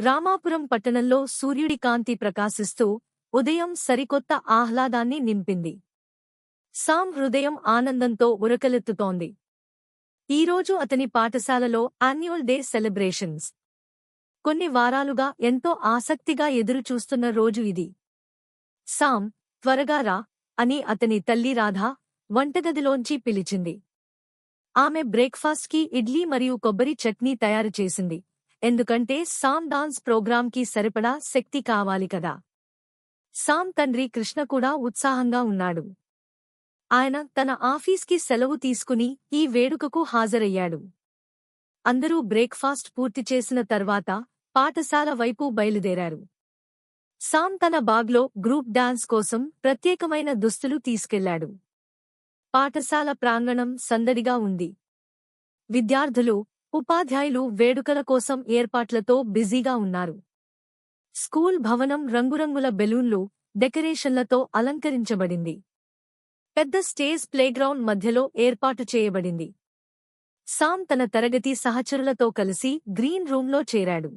రామాపురం పట్టణంలో సూర్యుడి కాంతి ప్రకాశిస్తూ ఉదయం సరికొత్త ఆహ్లాదాన్ని నింపింది. సామ్ హృదయం ఆనందంతో ఉరకలెత్తుతోంది. ఈరోజు అతని పాఠశాలలో యాన్యువల్ డే సెలబ్రేషన్స్. కొన్ని వారాలుగా ఎంతో ఆసక్తిగా ఎదురుచూస్తున్న రోజు ఇది. సామ్, త్వరగా రా అని అతని తల్లి రాధ వంటగదిలోంచి పిలిచింది. ఆమె బ్రేక్ఫాస్ట్కి ఇడ్లీ మరియు కొబ్బరి చట్నీ తయారు చేసింది, ఎందుకంటే సామ్ డాన్స్ ప్రోగ్రాంకి సరిపడా శక్తి కావాలి కదా. సామ్ తండ్రి కృష్ణ కూడా ఉత్సాహంగా ఉన్నాడు. ఆయన తన ఆఫీస్కి సెలవు తీసుకుని ఈ వేడుకకు హాజరయ్యాడు. అందరూ బ్రేక్ఫాస్ట్ పూర్తి చేసిన తర్వాత పాఠశాల వైపు బయలుదేరారు. సామ్ తన బాగ్లో గ్రూప్ డాన్స్ కోసం ప్రత్యేకమైన దుస్తులు తీసుకెళ్లాడు. పాఠశాల ప్రాంగణం సందడిగా ఉంది. విద్యార్థులు, ఉపాధ్యాయులు వేడుకల కోసం ఏర్పాట్లతో బిజీగా ఉన్నారు. స్కూల్ భవనం రంగురంగుల బెలూన్లు, డెకరేషన్లతో అలంకరించబడింది. పెద్ద స్టేజ్ ప్లేగ్రౌండ్ మధ్యలో ఏర్పాటు చేయబడింది. సామ్ తన తరగతి సహచరులతో కలిసి గ్రీన్ రూంలో చేరాడు.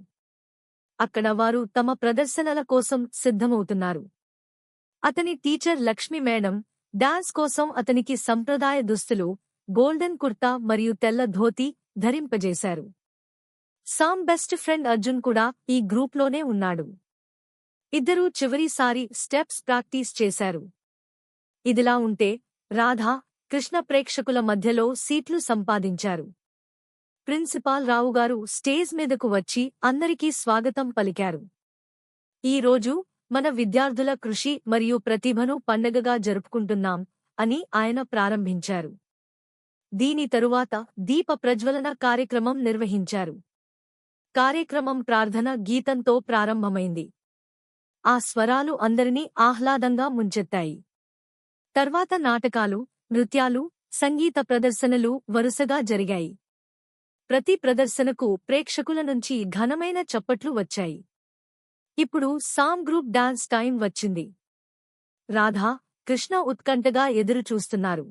అక్కడ వారు తమ ప్రదర్శనల కోసం సిద్ధమవుతున్నారు. అతని టీచర్ లక్ష్మి మేడం డాన్స్ కోసం అతనికి సంప్రదాయ దుస్తులు, గోల్డెన్ కుర్తా మరియు తెల్ల ధోతి ధరింపజేశారు. సామ్ బెస్ట్ ఫ్రెండ్ అర్జున్ కూడా ఈ గ్రూప్లోనే ఉన్నాడు. ఇద్దరూ చివరిసారి స్టెప్స్ ప్రాక్టీస్ చేశారు. ఇదిలా ఉంటే రాధ, కృష్ణ ప్రేక్షకుల మధ్యలో సీట్లు సంపాదించారు. ప్రిన్సిపాల్ రావుగారు స్టేజ్ మీదకు వచ్చి అందరికీ స్వాగతం పలికారు. ఈ రోజు మన విద్యార్థుల కృషి మరియు ప్రతిభను పండగగా జరుపుకుంటున్నాం అని ఆయన ప్రారంభించారు. దీని తరువాత దీప ప్రజ్వలన కార్యక్రమం నిర్వహించారు. కార్యక్రమం ప్రార్థన గీతంతో ప్రారంభమైంది. ఆ స్వరాలు అందరినీ ఆహ్లాదంగా ముంచెత్తాయి. తర్వాత నాటకాలు, నృత్యాలు, సంగీత ప్రదర్శనలు వరుసగా జరిగాయి. ప్రతి ప్రదర్శనకు ప్రేక్షకుల నుంచి ఘనమైన చప్పట్లు వచ్చాయి. ఇప్పుడు సామ్ గ్రూప్ డాన్స్ టైం వచ్చింది. రాధా, కృష్ణ ఉత్కంఠగా ఎదురుచూస్తున్నారు.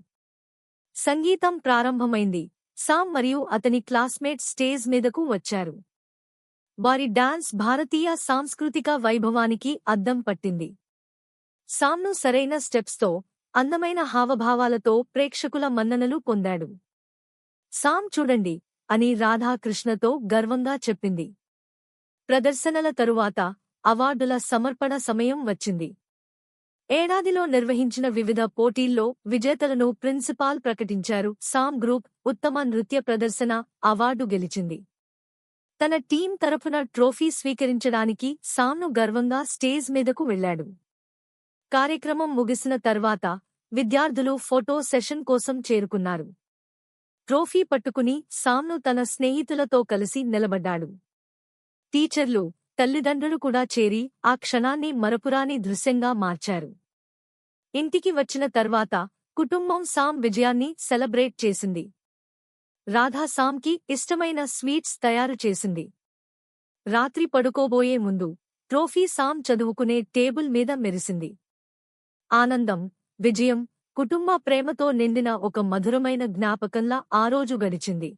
సంగీతం ప్రారంభమైంది. సామ్ మరియు అతని క్లాస్మేట్స్ స్టేజ్ మీదకు వచ్చారు. వారి డాన్స్ భారతీయ సాంస్కృతిక వైభవానికి అద్దం పట్టింది. సామ్ను సరైన స్టెప్స్తో, అందమైన హావభావాలతో ప్రేక్షకుల మన్ననలు పొందాడు. సామ్ చూడండి అని రాధా కృష్ణతో గర్వంగా చెప్పింది. ప్రదర్శనల తరువాత అవార్డుల సమర్పణ సమయం వచ్చింది. ఏడాదిలో నిర్వహించిన వివిధ పోటీల్లో విజేతలను ప్రిన్సిపాల్ ప్రకటించారు. సామ్ గ్రూప్ ఉత్తమ నృత్య ప్రదర్శన అవార్డు గెలిచింది. తన టీం తరఫున ట్రోఫీ స్వీకరించడానికి సామ్ను గర్వంగా స్టేజ్ మీదకు వెళ్లాడు. కార్యక్రమం ముగిసిన తర్వాత విద్యార్థులు ఫోటో సెషన్ కోసం చేరుకున్నారు. ట్రోఫీ పట్టుకుని సామ్ను తన స్నేహితులతో కలిసి నిలబడ్డాడు. టీచర్లు, తల్లిదండ్రులు కూడా చేరి ఆ క్షణాన్ని మరపురాని దృశ్యంగా మార్చారు. ఇంటికి వచ్చిన తర్వాత కుటుంబం సామ్ విజయాన్ని సెలబ్రేట్ చేసింది. రాధా సామ్కి ఇష్టమైన స్వీట్స్ తయారు చేసింది. రాత్రి పడుకోబోయే ముందు ట్రోఫీ సామ్ చదువుకునే టేబుల్ మీద మెరిసింది. ఆనందం, విజయం, కుటుంబ ప్రేమతో నిండిన ఒక మధురమైన జ్ఞాపకంలా ఆ రోజు గడిచింది.